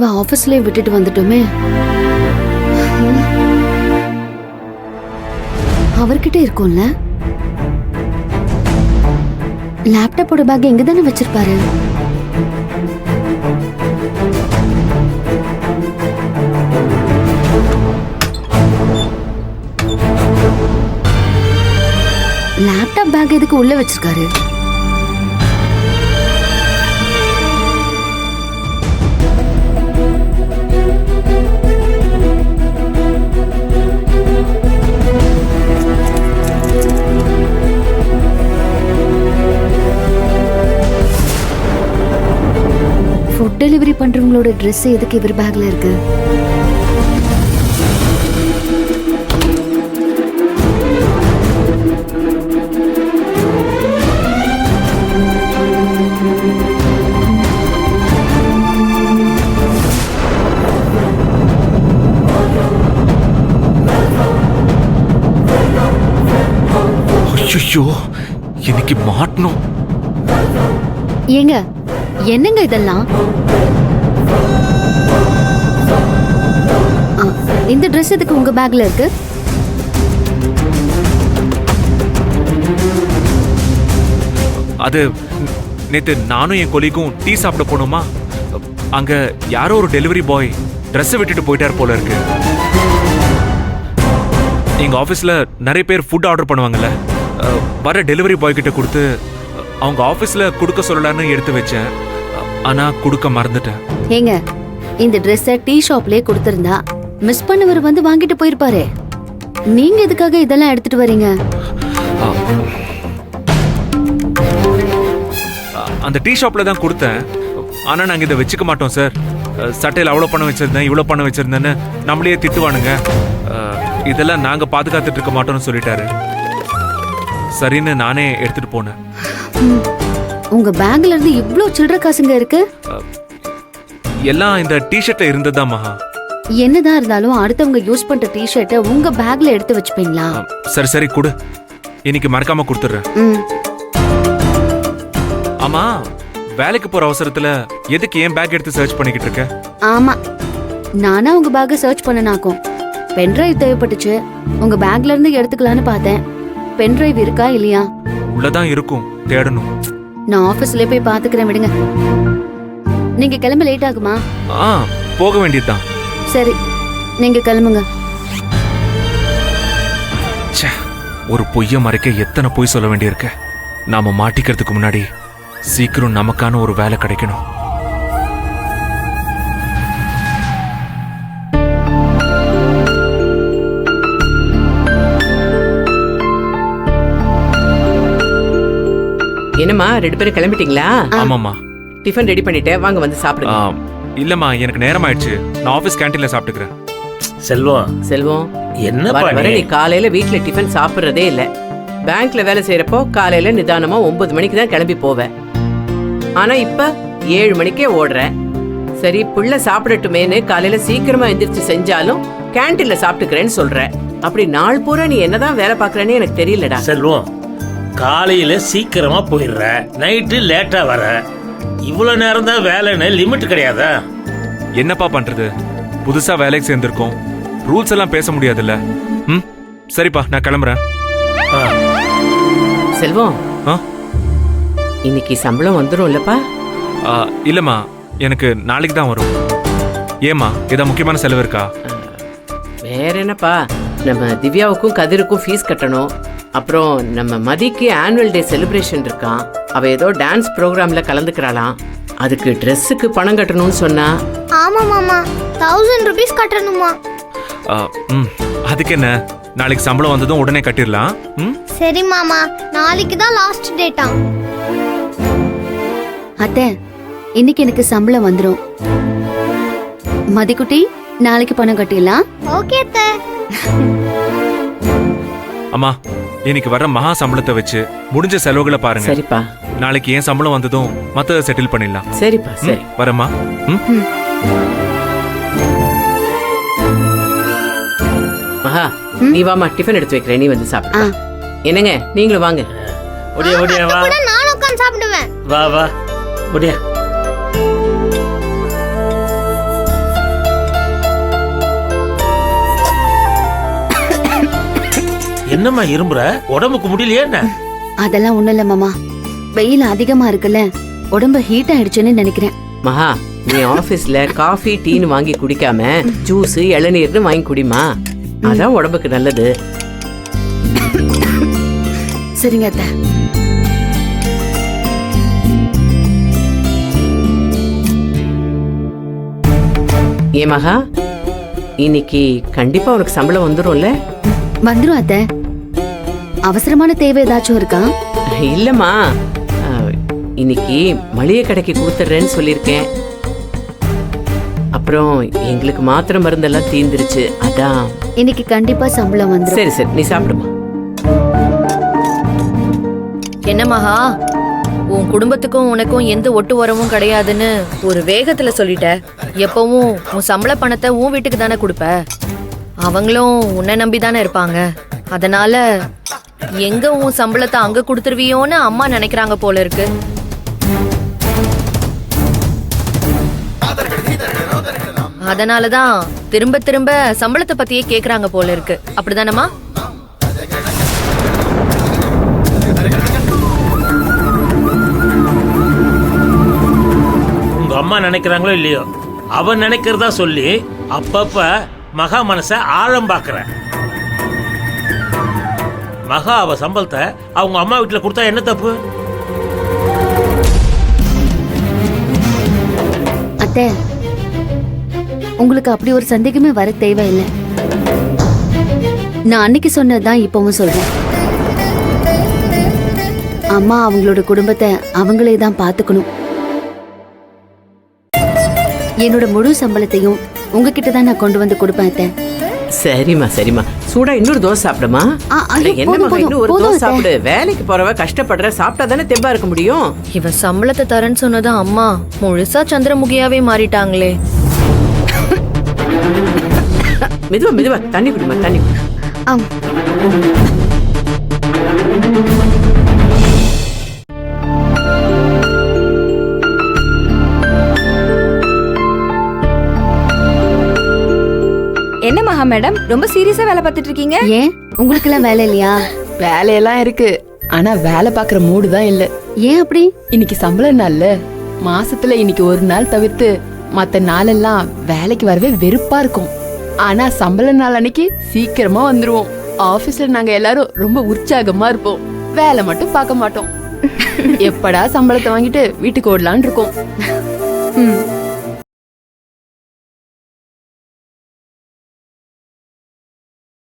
பேகாவை ஆபீஸ்லயே விட்டுட்டு வந்துட்டோமே. அவர்கிட்ட இருக்கும்ல. லேப்டாப்போட பேக் எங்க தானே வச்சிருப்பாரு? லேப்டாப் பேக் எதுக்கு உள்ள வச்சிருக்காரு? ஃபுட் டெலிவரி பண்றவங்களோட ட்ரெஸ் எதுக்கு இவர் பேக்ல இருக்கு? ஐயோ, இன்னைக்கு மாட்டணும். ஏங்க, என்னங்க இதெல்லாம்? இந்த ட்ரெஸ் எதுக்கு உங்க பேக்ல இருக்கு? அது நேத்து நானும் என் கொலிக்கும் டீ சாப்பிட போனோமா, அங்க யாரோ ஒரு டெலிவரி பாய் ட்ரெஸ்ஸை விட்டுட்டு போயிட்டார் போல இருக்கு. எங்க ஆபீஸ்ல நிறைய பேர் ஃபுட் ஆர்டர் பண்ணுவாங்கல்ல, வர டெலிவரி பாய் கிட்ட கொடுத்து அவங்க ஆபீஸ்ல கொடுக்க சொல்லலான்னு எடுத்து வச்சேன். ஆனா கொடுக்க மறந்துட்டேன். ஏங்க, இந்த ட்ரெஸ்ஸை டீ ஷாப்லயே கொடுத்திருந்தா மிஸ் பண்ணவர் வந்து வாங்கிட்டு போயிருப்பாரே. நீங்க எதுக்காக இதெல்லாம் எடுத்துட்டு வரீங்க? அந்த டீ ஷாப்ல தான் கொடுத்தேன். ஆனா நாங்க இதை வச்சுக்க மாட்டோம் சார். சட்டையில் அவ்வளோ பணம் வச்சிருந்தேன், இவ்வளோ பணம் வச்சிருந்தேன்னு நம்மளே திட்டுவானுங்க. இதெல்லாம் நாங்க பாதுகாத்துட்டு இருக்க மாட்டோம்னு சொல்லிட்டாரு. சரின்னு நானே எடுத்துட்டு போனேன். உங்க பேக்ல இருந்து இவ்ளோ சில்லற காசுங்க இருக்கு? எல்லாம் இந்த டி-ஷர்ட்ல இருந்ததா மகா. என்னதான் இருந்தாலும் அடுத்தவங்க யூஸ் பண்ற டி-ஷர்ட்டை உங்க பேக்ல எடுத்து வச்சுப்பீங்களா? சரி சரி கொடு, இன்னைக்கு மறக்காம கொடுத்துறேன். ஆமா, வேலைக்கு போற அவசரத்துல எதுக்கு ஏன் பேக் எடுத்து சர்ச் பண்ணிக்கிட்டு இருக்க? ஆமா, நானா உங்க பேக்கை சர்ச் பண்ணனாக்கும். பென்ட்ரைவ் தேவைப்பட்டுச்சு, உங்க பேக்ல இருந்து எடுத்துக்கலான்னு பார்த்தேன். பென்ட்ரைவ் இருக்கா இல்லையா? உள்ளதான் இருக்கும், தேடணும். நான் ஆபீஸ்ல போய் பாத்துக்கிறேன், விடுங்க. நீங்க கிளம்ப லேட் ஆகுமா? போக வேண்டியதுதான். சரி, நீங்க கிளம்புங்க. ஒரு பொய்ய மறைக்க எத்தனை பொய் சொல்ல வேண்டியிருக்க. நாம மாட்டிக்கிறதுக்கு முன்னாடி சீக்கிரம் நமக்கான ஒரு வேலை கிடைக்கணும். என்னம்மா, ரெண்டு பேரும் கிளம்பிட்டீங்களா? ஆமாம்மா. டிஃபன் ரெடி பண்ணிட்டேன், வாங்க வந்து சாப்பிடுங்க. இல்லம்மா, எனக்கு நேரம் ஆயிடுச்சு. நான் ஆபீஸ் கேண்டீன்ல சாப்பிட்டுக்கிறேன். செல்வம், என்ன வர நீ காலையில வீட்டுல டிஃபன் சாப்பிடுறதே இல்ல. பேங்க்ல வேலை செய்யறப்போ காலையில நிதானமா 9 மணிக்கு தான் கிளம்பி போவேன். ஆனா இப்ப 7 மணிக்கே ஓடுறேன். சரி, புள்ள சாப்பிடட்டுமேனு காலையில சீக்கிரமா எந்திரிச்சு செஞ்சாலும் கேண்டீன்ல சாப்பிட்டுக்கிறேன்னு சொல்ற. அப்படி நாள் பூரா நீ என்னதான் வேலை பாக்குறேன்னு எனக்கு தெரியலடா. செல்வம், காலையில சீக்கிரமா போயிடுற, நைட்டு லேட்டா வர. இவ்வளவு நேரம் தான் வேலைன்னு லிமிட் கிடையாதா? என்னப்பா பண்றது, புதுசா வேலைக்கு சேர்ந்திருக்கோம். ரூல்ஸ் எல்லாம் பேச முடியாதுல்ல. சரிப்பா, நான் கிளம்புறேன். செல்வம், இன்னைக்கு சம்பளம் வந்துரும் இல்லப்பா? இல்லம்மா, எனக்கு நாளைக்கு தான் வரும். ஏமா, ஏதா முக்கியமான செலவு இருக்கா? வேற என்னப்பா, நம்ம திவ்யாவுக்கும் கதிருக்கும் ஃபீஸ் கட்டணும். அப்புறம் நம்ம மதிக்கு ஆனுவல் டே செலிப்ரேஷன் இருக்கான். அவ ஏதோ டான்ஸ் ப்ரோக்ராம்ல கலந்துக்கிறாளாம். அதுக்கு ட்ரெஸ்ஸுக்கு பணம் கட்டணும்னு சொன்னா. ஆமா மாமா, 1000 rupees கட்டணுமா? அதுக்கு என்ன, நாளைக்கு சம்பளம் வந்ததும் உடனே கட்டிடலாம். சரி மாமா, நாளைக்கு தான் லாஸ்ட் டேட்டா. அத்தை, இன்னைக்கு எனக்கு சம்பளம் வந்துரும். மதிக்குட்டி, நாளைக்கு பணம் கட்டிடலாம். ஓகே அத்தை. அம்மா, இன்னைக்கு வர்ற மகா சம்பளத்தை வச்சு முடிஞ்ச செலவுகளை பாருங்க. சரிப்பா. நாளைக்கு ஏன் சம்பளம் வந்ததும் மத்த செட்டில் பண்ணிடலாம். சரிப்பா, சரி. வரமா? மகா, நீ வாமா, டிஃபன் எடுத்து வைக்கிறேன், நீ வந்து சாப்பிடு. என்னங்க, நீங்களும் வாங்க. ஒடியா ஒடியா வா. நானும் உட்கார்ந்து சாப்பிடுவேன். வா வா, ஒடியா. என்னம்மா இரும்புற? உடம்புக்கு முடியலையே என்ன? அதெல்லாம் ஒண்ணும் இல்ல மாமா, வெயில் அதிகமா இருக்குல்ல, உடம்பு ஹீட் ஆயிடுச்சுன்னு நினைக்கிறேன். மகா, நீ ஆபீஸ்ல காஃபி டீன்னு வாங்கி குடிக்காம ஜூஸ் இளநீர்னு வாங்கி குடிமா. அதான் உடம்புக்கு நல்லது. சரிங்க அத்தை. ஏ மகா, இன்னைக்கு கண்டிப்பா உனக்கு சம்பளம் வந்துரும்ல? வந்துரும் அத்தை. அவசரமான தேவை ஏதாச்சும் இருக்கா? இல்லம்மா, இன்னைக்கு மளிகை கடைக்கு கொடுத்துட்றேன்னு சொல்லியிருக்கேன். அப்புறம் எங்களுக்கு மாத்திரை மருந்தெல்லாம் தீந்துருச்சு, அதான். இன்னைக்கு கண்டிப்பா சம்பளம் வந்துரும். சரி சரி, நீ சாப்பிடுமா. என்ன மகா, உன் குடும்பத்துக்கும் உனக்கும் எந்த ஒட்டு உறவும் கிடையாதுன்னு ஒரு வேகத்துல சொல்லிட்ட. எப்பவும் உன் சம்பள பணத்தை உன் வீட்டுக்கு தானே கொடுப்ப. அவங்களும் உன்னை நம்பி தானே இருப்பாங்க. அதனால எங்க உன் சம்பளத்தை அங்க கொடுத்துருவியோன்னு அம்மா நினைக்கிறாங்க போல இருக்கு. அதனாலதான் திரும்ப திரும்ப சம்பளத்தை பத்தியே கேக்குறாங்க போல இருக்கு. அப்படிதானம்மா? உங்க அம்மா நினைக்கிறாங்களோ இல்லையோ, அவன் நினைக்கிறதா சொல்லி அப்பப்ப மகா மனச ஆழம் பாக்குற. மகா அவ சம்பளத்தை அவங்க அம்மா வீட்டுல கொடுத்தா என்ன தப்பு? அத்தை, உங்களுக்கு அப்படி ஒரு சந்தேகமே வர தேவையில்லை. நான் அன்னைக்கு சொன்னதுதான் இப்பவும் சொல்றேன். அம்மா அவங்களோட குடும்பத்தை அவங்களே தான் பாத்துக்கணும். என்னோட முழு சம்பளத்தையும் உங்ககிட்ட தான் நான் கொண்டு வந்து கொடுப்பேன் அத்தை. சரிம்மா சரிம்மா, சூடா இன்னொரு தோசை சாப்பிடுமா. ஐயோ, என்ன போதும், மகா, இன்னும் ஒரு போதும், தோசை அத்தை. சாப்பிடு. வேலைக்கு போறவ கஷ்டப்படுற, சாப்பிட்டா தானே தெம்பா இருக்க முடியும். இவன் சம்பளத்தை தரேன்னு சொன்னதான் அம்மா முழுசா சந்திரமுகியாவே மாறிட்டாங்களே. மெதுவா மெதுவா, தண்ணி குடிமா, தண்ணி குடி. ஆம். என்ன மகா மேடம், ரொம்ப சீரியஸா வேலை பார்த்துட்டு இருக்கீங்க? ஏன் உங்களுக்கு எல்லாம் வேலை இல்லையா? வேலையெல்லாம் இருக்கு, ஆனா வேலை பாக்குற மூடு தான் இல்ல. ஏன் அப்படி? இன்னைக்கு சம்பள நாள்ல மாசத்துல இன்னைக்கு ஒரு நாள் தவிர்த்து மத்த நாளெல்லாம் வேலைக்கு வரவே வெறுப்பா இருக்கும். ஆனா சம்பள நாள் அன்னைக்கு சீக்கிரமா வந்துருவோம். ஆபீஸ்ல நாங்க எல்லாரும் ரொம்ப உற்சாகமா இருப்போம். வேலை மட்டும் பார்க்க மாட்டோம். எப்படா சம்பளத்தை வாங்கிட்டு வீட்டுக்கு ஓடலான்னு இருக்கோம்.